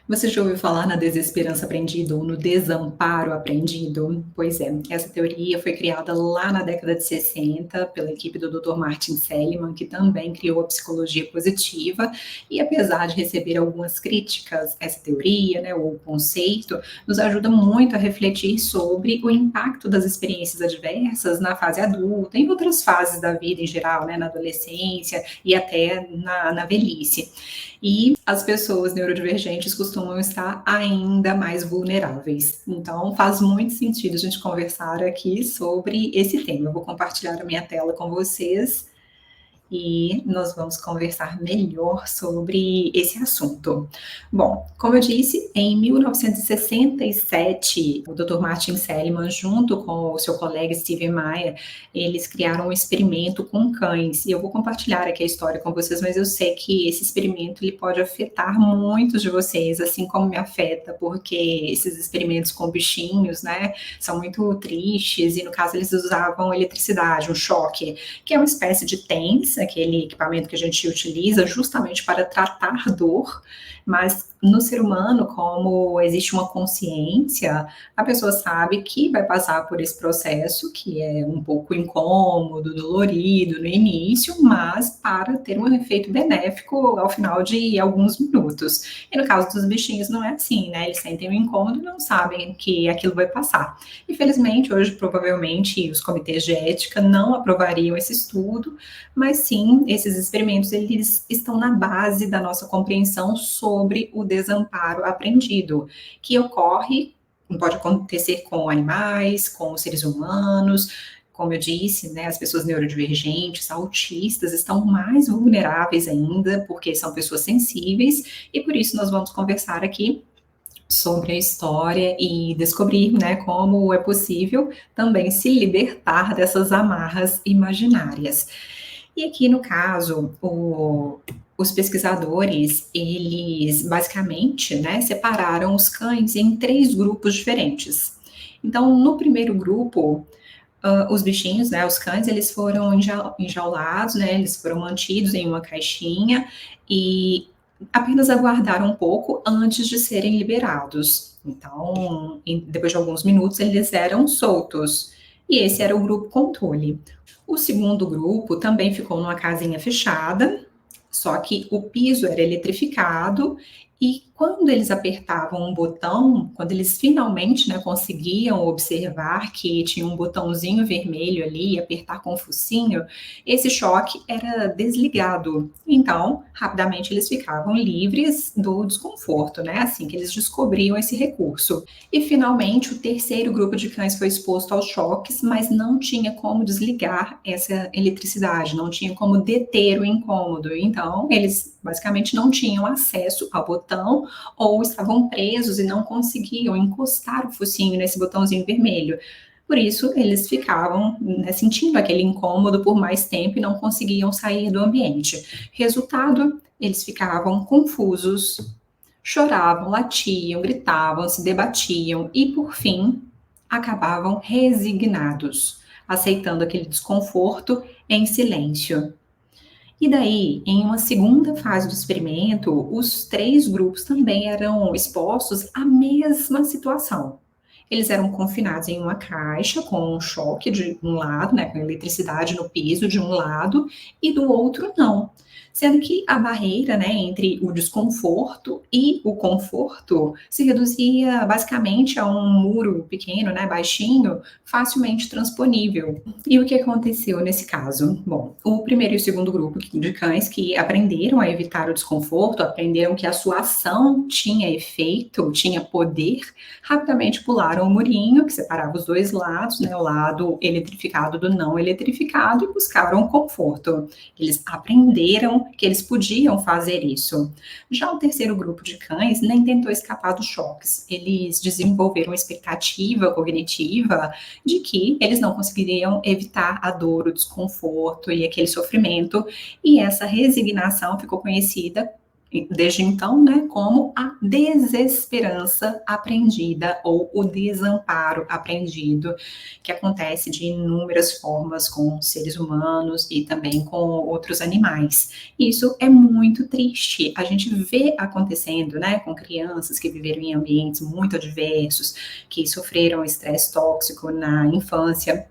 Você já ouviu falar na desesperança aprendida ou no desamparo aprendido? Pois é, essa teoria foi criada lá na década de 60 pela equipe do Dr. Martin Seligman, que também criou a psicologia positiva, e apesar de receber algumas críticas, essa teoria, né, ou o conceito, nos ajuda muito a refletir sobre o impacto das experiências adversas na fase adulta, em outras fases da vida em geral, né, na adolescência e até na velhice. E as pessoas neurodivergentes costumam estar ainda mais vulneráveis. Então, faz muito sentido a gente conversar aqui sobre esse tema. Eu vou compartilhar a minha tela com vocês e nós vamos conversar melhor sobre esse assunto. Bom, como eu disse, em 1967, o Dr. Martin Seligman, junto com o seu colega Stephen Meyer, eles criaram um experimento com cães. E eu vou compartilhar aqui a história com vocês, mas eu sei que esse experimento ele pode afetar muitos de vocês, assim como me afeta, porque esses experimentos com bichinhos, né, são muito tristes, e no caso eles usavam eletricidade, um choque, que é uma espécie de TENS, aquele equipamento que a gente utiliza justamente para tratar dor, mas no ser humano, como existe uma consciência, a pessoa sabe que vai passar por esse processo, que é um pouco incômodo, dolorido no início, mas para ter um efeito benéfico ao final de alguns minutos. E no caso dos bichinhos não é assim, né? Eles sentem um incômodo e não sabem que aquilo vai passar. Infelizmente, hoje, provavelmente, os comitês de ética não aprovariam esse estudo, mas sim, esses experimentos, eles estão na base da nossa compreensão sobre o desamparo aprendido, que ocorre, pode acontecer com animais, com os seres humanos, como eu disse, né, as pessoas neurodivergentes, autistas, estão mais vulneráveis ainda, porque são pessoas sensíveis, e por isso nós vamos conversar aqui sobre a história e descobrir, né, como é possível também se libertar dessas amarras imaginárias. E aqui no caso, os pesquisadores, eles basicamente, né, separaram os cães em 3 grupos diferentes. Então, no primeiro grupo, os bichinhos, né, os cães, eles foram enjaulados, né, eles foram mantidos em uma caixinha e apenas aguardaram um pouco antes de serem liberados. Então, depois de alguns minutos, eles eram soltos. E esse era o grupo controle. O segundo grupo também ficou numa casinha fechada, só que o piso era eletrificado e quando eles apertavam um botão, quando eles finalmente, né, conseguiam observar que tinha um botãozinho vermelho ali e apertar com o focinho, esse choque era desligado. Então, rapidamente eles ficavam livres do desconforto, né, assim que eles descobriam esse recurso. E finalmente o terceiro grupo de cães foi exposto aos choques, mas não tinha como desligar essa eletricidade, não tinha como deter o incômodo. Então, eles basicamente não tinham acesso ao botão ou estavam presos e não conseguiam encostar o focinho nesse botãozinho vermelho. Por isso, eles ficavam, né, sentindo aquele incômodo por mais tempo e não conseguiam sair do ambiente. Resultado, eles ficavam confusos, choravam, latiam, gritavam, se debatiam e, por fim, acabavam resignados, aceitando aquele desconforto em silêncio. E daí, em uma segunda fase do experimento, os 3 grupos também eram expostos à mesma situação. Eles eram confinados em uma caixa com um choque de um lado, né, com eletricidade no piso de um lado, e do outro não. Sendo que a barreira, né, entre o desconforto e o conforto se reduzia basicamente a um muro pequeno, né, baixinho, facilmente transponível. E o que aconteceu nesse caso? Bom, o primeiro e o segundo grupo de cães que aprenderam a evitar o desconforto, aprenderam que a sua ação tinha efeito, tinha poder, rapidamente pularam o murinho que separava os dois lados, né, o lado eletrificado do não eletrificado, e buscaram conforto. Eles aprenderam que eles podiam fazer isso. Já o terceiro grupo de cães nem tentou escapar dos choques. Eles desenvolveram uma expectativa cognitiva de que eles não conseguiriam evitar a dor, o desconforto e aquele sofrimento, e essa resignação ficou conhecida desde então, né, como a desesperança aprendida ou o desamparo aprendido, que acontece de inúmeras formas com seres humanos e também com outros animais. Isso é muito triste. A gente vê acontecendo, né, com crianças que viveram em ambientes muito adversos, que sofreram estresse tóxico na infância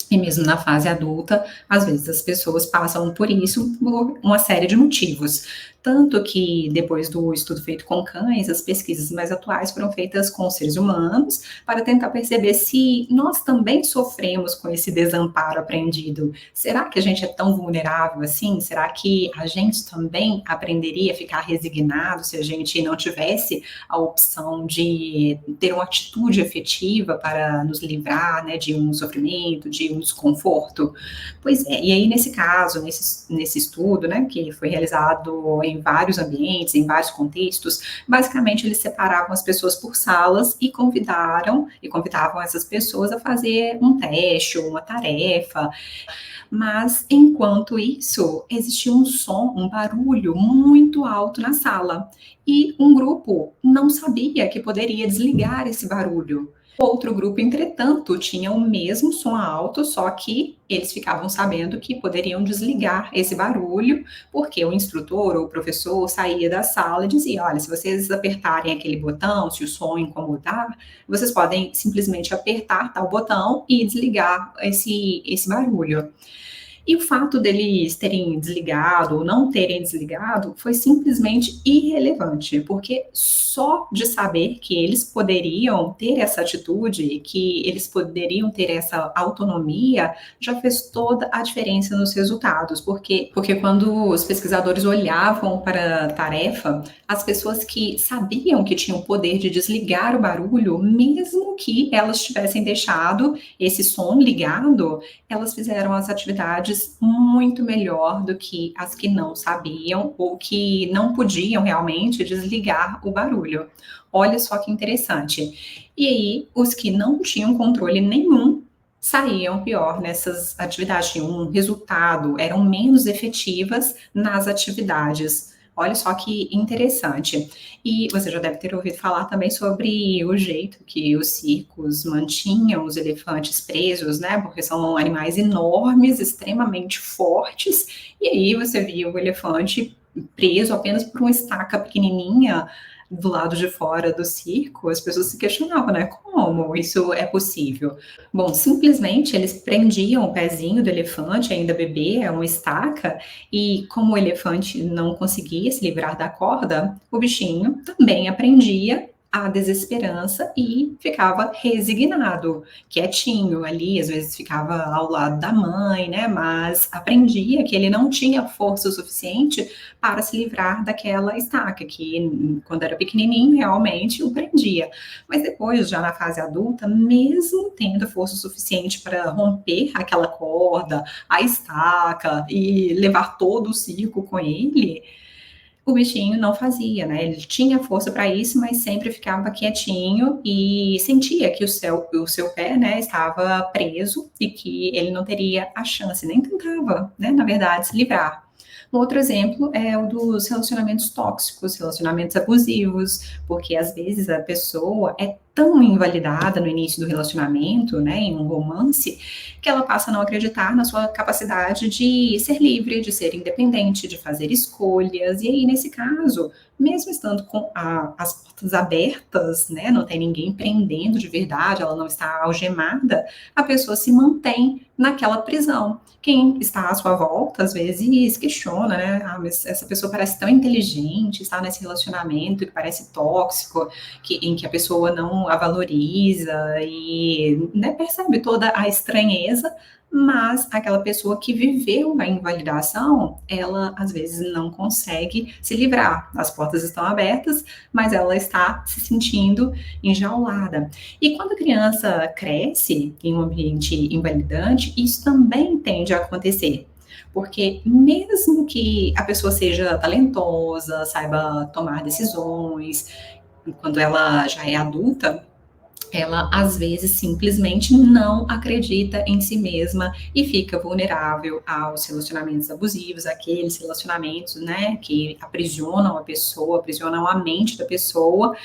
e mesmo na fase adulta, às vezes as pessoas passam por isso por uma série de motivos. Tanto que, depois do estudo feito com cães, as pesquisas mais atuais foram feitas com seres humanos para tentar perceber se nós também sofremos com esse desamparo aprendido. Será que a gente é tão vulnerável assim? Será que a gente também aprenderia a ficar resignado se a gente não tivesse a opção de ter uma atitude efetiva para nos livrar, né, de um sofrimento, de um desconforto? Pois é, e aí nesse caso, nesse estudo, né, que foi realizado em vários ambientes, em vários contextos, basicamente eles separavam as pessoas por salas e convidavam essas pessoas a fazer um teste ou uma tarefa, mas enquanto isso, existia um som, um barulho muito alto na sala, e um grupo não sabia que poderia desligar esse barulho. Outro grupo, entretanto, tinha o mesmo som alto, só que eles ficavam sabendo que poderiam desligar esse barulho, porque o instrutor ou o professor saía da sala e dizia: olha, se vocês apertarem aquele botão, se o som incomodar, vocês podem simplesmente apertar tal botão e desligar esse barulho. E o fato deles terem desligado ou não terem desligado foi simplesmente irrelevante, porque só de saber que eles poderiam ter essa atitude, que eles poderiam ter essa autonomia, já fez toda a diferença nos resultados. Porque quando os pesquisadores olhavam para a tarefa, as pessoas que sabiam que tinham o poder de desligar o barulho, mesmo que elas tivessem deixado esse som ligado, elas fizeram as atividades muito melhor do que as que não sabiam ou que não podiam realmente desligar o barulho. Olha só que interessante. E aí, os que não tinham controle nenhum saíam pior nessas atividades, tinham um resultado, eram menos efetivas nas atividades. Olha só que interessante. E você já deve ter ouvido falar também sobre o jeito que os circos mantinham os elefantes presos, né? Porque são animais enormes, extremamente fortes, e aí você via o elefante preso apenas por uma estaca pequenininha do lado de fora do circo. As pessoas se questionavam, né? Como isso é possível? Bom, simplesmente eles prendiam o pezinho do elefante, ainda bebê, é uma estaca, e como o elefante não conseguia se livrar da corda, o bichinho também aprendia a desesperança e ficava resignado, quietinho ali, às vezes ficava ao lado da mãe, né? Mas aprendia que ele não tinha força o suficiente para se livrar daquela estaca, que quando era pequenininho realmente o prendia. Mas depois, já na fase adulta, mesmo tendo força suficiente para romper aquela corda, a estaca e levar todo o circo com ele, o bichinho não fazia, né? Ele tinha força para isso, mas sempre ficava quietinho e sentia que o seu pé, né, estava preso e que ele não teria a chance, nem tentava, né, na verdade, se livrar. Um outro exemplo é o dos relacionamentos tóxicos, relacionamentos abusivos, porque às vezes a pessoa é tão invalidada no início do relacionamento, né, em um romance, que ela passa a não acreditar na sua capacidade de ser livre, de ser independente, de fazer escolhas. E aí, nesse caso, mesmo estando com as portas abertas, né, não tem ninguém prendendo de verdade, ela não está algemada, a pessoa se mantém naquela prisão. Quem está à sua volta, às vezes, questiona, né? Ah, mas essa pessoa parece tão inteligente, está nesse relacionamento que parece tóxico, em que a pessoa não a valoriza e, né, percebe toda a estranheza, mas aquela pessoa que viveu a invalidação, ela às vezes não consegue se livrar. As portas estão abertas, mas ela está se sentindo enjaulada. E quando a criança cresce em um ambiente invalidante, isso também tende a acontecer. Porque mesmo que a pessoa seja talentosa, saiba tomar decisões, quando ela já é adulta, ela às vezes simplesmente não acredita em si mesma e fica vulnerável aos relacionamentos abusivos, aqueles relacionamentos, né, que aprisionam a pessoa, aprisionam a mente da pessoa,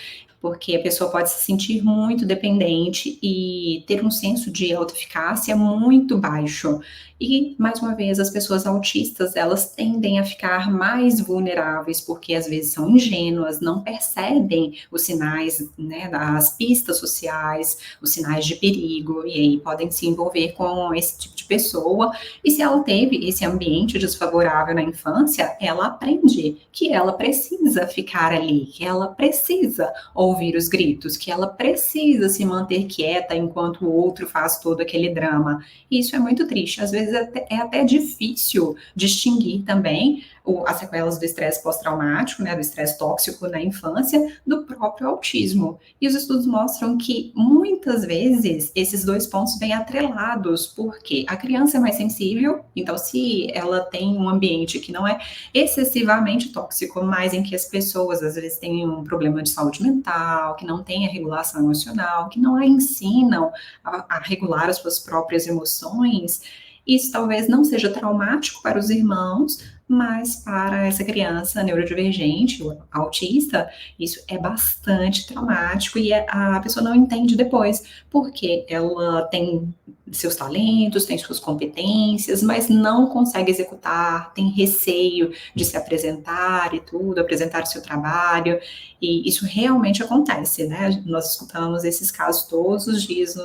porque a pessoa pode se sentir muito dependente e ter um senso de autoeficácia muito baixo. E, mais uma vez, as pessoas autistas, elas tendem a ficar mais vulneráveis, porque às vezes são ingênuas, não percebem os sinais, né, das pistas sociais, os sinais de perigo, e aí podem se envolver com esse tipo de pessoa. E se ela teve esse ambiente desfavorável na infância, ela aprende que ela precisa ficar ali, que ela precisa ouvir os gritos, que ela precisa se manter quieta enquanto o outro faz todo aquele drama. E isso é muito triste. Às vezes é até difícil distinguir também as sequelas do estresse pós-traumático, né, do estresse tóxico na infância, do próprio autismo. E os estudos mostram que muitas vezes esses dois pontos vêm atrelados, porque a criança é mais sensível, então se ela tem um ambiente que não é excessivamente tóxico, mas em que as pessoas às vezes têm um problema de saúde mental, que não têm a regulação emocional, que não a ensinam a regular as suas próprias emoções, isso talvez não seja traumático para os irmãos, mas para essa criança neurodivergente, ou autista, isso é bastante traumático e a pessoa não entende depois, porque ela tem seus talentos, tem suas competências, mas não consegue executar, tem receio de se apresentar e tudo, apresentar o seu trabalho, e isso realmente acontece, né? Nós escutamos esses casos todos os dias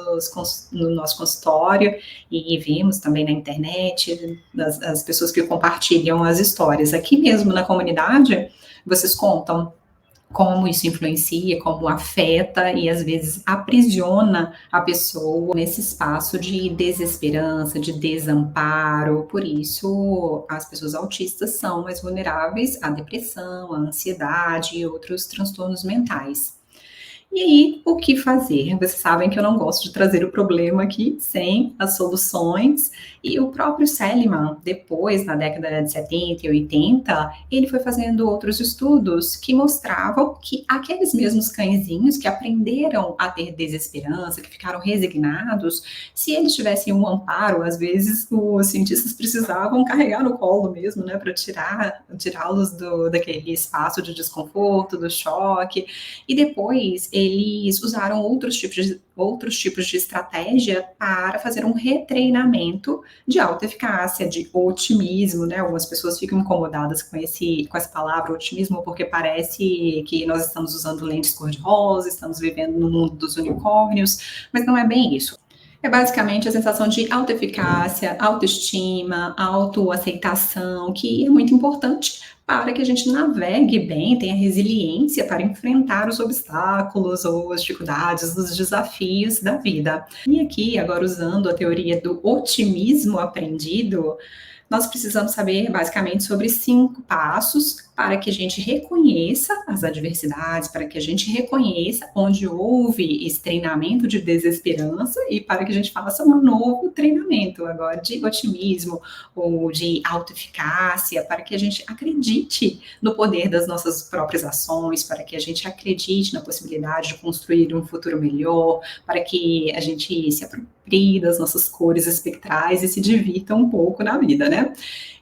no nosso consultório e vimos também na internet as pessoas que compartilham as histórias. Aqui mesmo na comunidade, vocês contam como isso influencia, como afeta e às vezes aprisiona a pessoa nesse espaço de desesperança, de desamparo. Por isso, as pessoas autistas são mais vulneráveis à depressão, à ansiedade e outros transtornos mentais. E aí, o que fazer? Vocês sabem que eu não gosto de trazer o problema aqui sem as soluções. E o próprio Seligman, depois, na década de 70 e 80, ele foi fazendo outros estudos que mostravam que aqueles mesmos cãezinhos que aprenderam a ter desesperança, que ficaram resignados, se eles tivessem um amparo, às vezes os cientistas precisavam carregar no colo mesmo, né, para tirá-los daquele espaço de desconforto, do choque. E depois eles usaram outros tipos de estratégia para fazer um retreinamento de alta eficácia, de otimismo, né? Algumas pessoas ficam incomodadas com essa palavra otimismo, porque parece que nós estamos usando lentes cor-de-rosa, estamos vivendo no mundo dos unicórnios, mas não é bem isso. É basicamente a sensação de autoeficácia, autoestima, autoaceitação, que é muito importante para que a gente navegue bem, tenha resiliência para enfrentar os obstáculos ou as dificuldades, os desafios da vida. E aqui, agora usando a teoria do otimismo aprendido, nós precisamos saber basicamente sobre 5 passos para que a gente reconheça as adversidades, para que a gente reconheça onde houve esse treinamento de desesperança e para que a gente faça um novo treinamento agora de otimismo ou de autoeficácia, para que a gente acredite no poder das nossas próprias ações, para que a gente acredite na possibilidade de construir um futuro melhor, para que a gente se aproprie das nossas cores espectrais e se divirta um pouco na vida, né?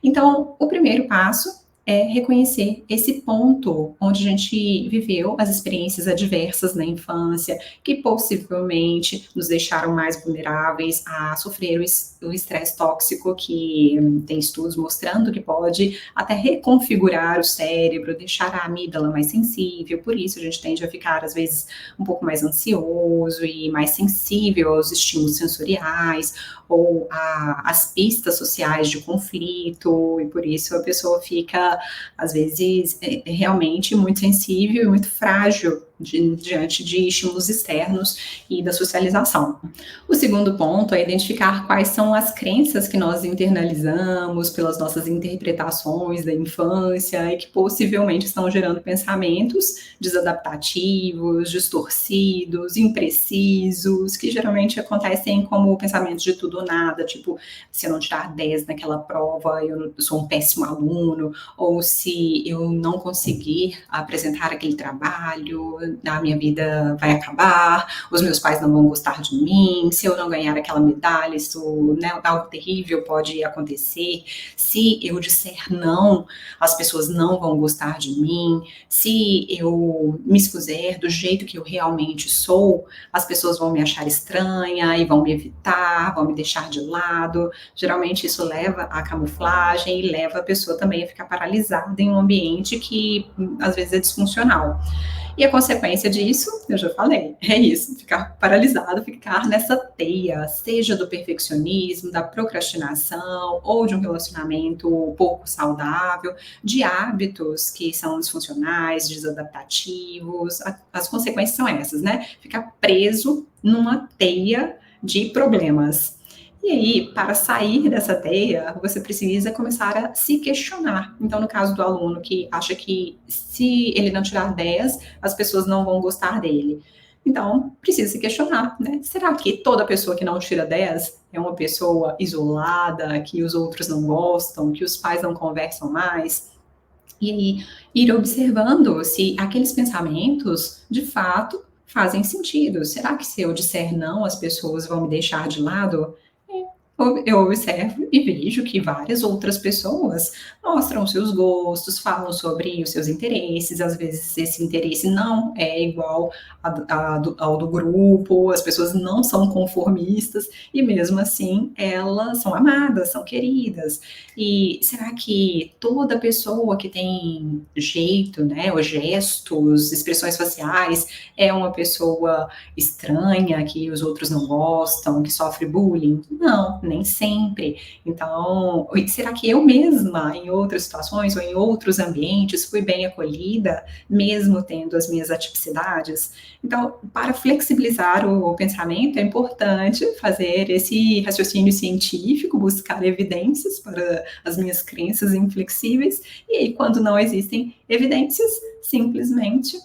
Então, o primeiro passo é reconhecer esse ponto onde a gente viveu as experiências adversas na infância, que possivelmente nos deixaram mais vulneráveis a sofrer o estresse tóxico, que tem estudos mostrando que pode até reconfigurar o cérebro, deixar a amígdala mais sensível, por isso a gente tende a ficar, às vezes, um pouco mais ansioso e mais sensível aos estímulos sensoriais, ou às pistas sociais de conflito, e por isso a pessoa fica, às vezes, realmente muito sensível e muito frágil diante de estímulos externos e da socialização. O segundo ponto é identificar quais são as crenças que nós internalizamos pelas nossas interpretações da infância e que possivelmente estão gerando pensamentos desadaptativos, distorcidos, imprecisos, que geralmente acontecem como pensamentos de tudo ou nada, tipo, se eu não tirar 10 naquela prova, eu sou um péssimo aluno, ou se eu não conseguir apresentar aquele trabalho, a minha vida vai acabar, os meus pais não vão gostar de mim, se eu não ganhar aquela medalha, isso, né, algo terrível pode acontecer, se eu disser não, as pessoas não vão gostar de mim, se eu me expuser do jeito que eu realmente sou, as pessoas vão me achar estranha e vão me evitar, vão me deixar de lado. Geralmente isso leva à camuflagem e leva a pessoa também a ficar paralisada em um ambiente que às vezes é disfuncional. E a consequência disso, eu já falei, é isso, ficar paralisado, ficar nessa teia, seja do perfeccionismo, da procrastinação, ou de um relacionamento pouco saudável, de hábitos que são disfuncionais, desadaptativos. As consequências são essas, né? Ficar preso numa teia de problemas. E aí, para sair dessa teia, você precisa começar a se questionar. Então, no caso do aluno que acha que se ele não tirar 10, as pessoas não vão gostar dele. Então, precisa se questionar, né? Será que toda pessoa que não tira 10 é uma pessoa isolada, que os outros não gostam, que os pais não conversam mais? E aí, ir observando se aqueles pensamentos, de fato, fazem sentido. Será que se eu disser não, as pessoas vão me deixar de lado? Eu observo e vejo que várias outras pessoas mostram seus gostos, falam sobre os seus interesses, às vezes esse interesse não é igual ao do grupo, as pessoas não são conformistas e mesmo assim elas são amadas, são queridas. E será que toda pessoa que tem jeito, né, ou gestos, expressões faciais, é uma pessoa estranha, que os outros não gostam, que sofre bullying? Não, nem sempre. Então, será que eu mesma, em outras situações ou em outros ambientes, fui bem acolhida, mesmo tendo as minhas atipicidades? Então, para flexibilizar o pensamento, é importante fazer esse raciocínio científico, buscar evidências para as minhas crenças inflexíveis, e aí, quando não existem evidências, simplesmente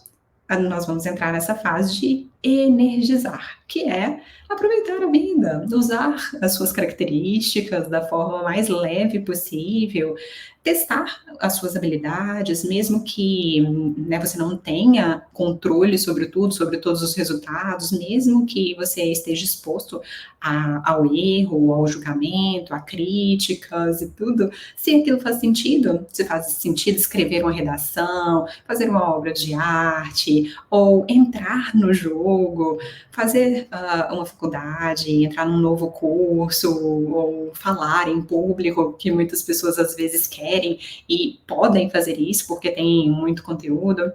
nós vamos entrar nessa fase de energizar, que é aproveitar a vida, usar as suas características da forma mais leve possível, testar as suas habilidades, mesmo que, né, você não tenha controle sobre tudo, sobre todos os resultados, mesmo que você esteja exposto ao erro, ao julgamento, a críticas e tudo, se aquilo faz sentido, se faz sentido escrever uma redação, fazer uma obra de arte, ou entrar no jogo, fazer uma faculdade, entrar num novo curso, ou falar em público, que muitas pessoas às vezes querem e podem fazer isso porque tem muito conteúdo.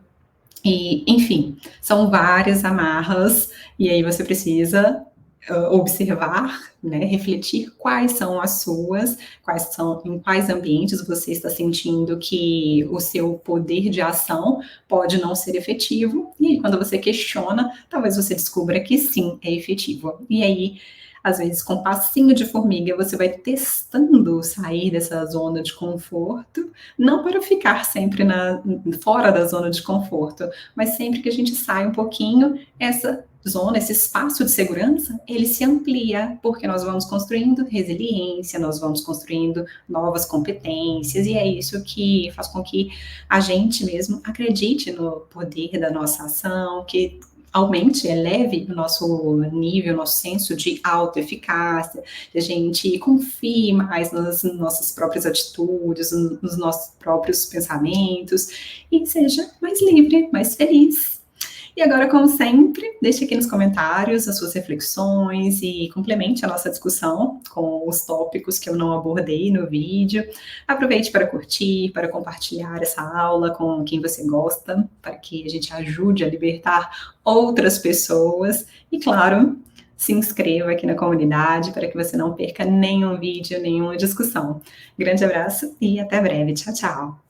E, enfim, são várias amarras, e aí você precisa observar, né, refletir quais são as suas, em quais ambientes você está sentindo que o seu poder de ação pode não ser efetivo, e aí quando você questiona, talvez você descubra que sim, é efetivo. E aí, às vezes, com um passinho de formiga, você vai testando sair dessa zona de conforto, não para ficar sempre fora da zona de conforto, mas sempre que a gente sai um pouquinho, essa zona, esse espaço de segurança, ele se amplia, porque nós vamos construindo resiliência, nós vamos construindo novas competências, e é isso que faz com que a gente mesmo acredite no poder da nossa ação, que aumente, eleve o nosso nível, o nosso senso de autoeficácia, que a gente confie mais nas nossas próprias atitudes, nos nossos próprios pensamentos, e seja mais livre, mais feliz. E agora, como sempre, deixe aqui nos comentários as suas reflexões e complemente a nossa discussão com os tópicos que eu não abordei no vídeo. Aproveite para curtir, para compartilhar essa aula com quem você gosta, para que a gente ajude a libertar outras pessoas. E, claro, se inscreva aqui na comunidade para que você não perca nenhum vídeo, nenhuma discussão. Grande abraço e até breve. Tchau, tchau!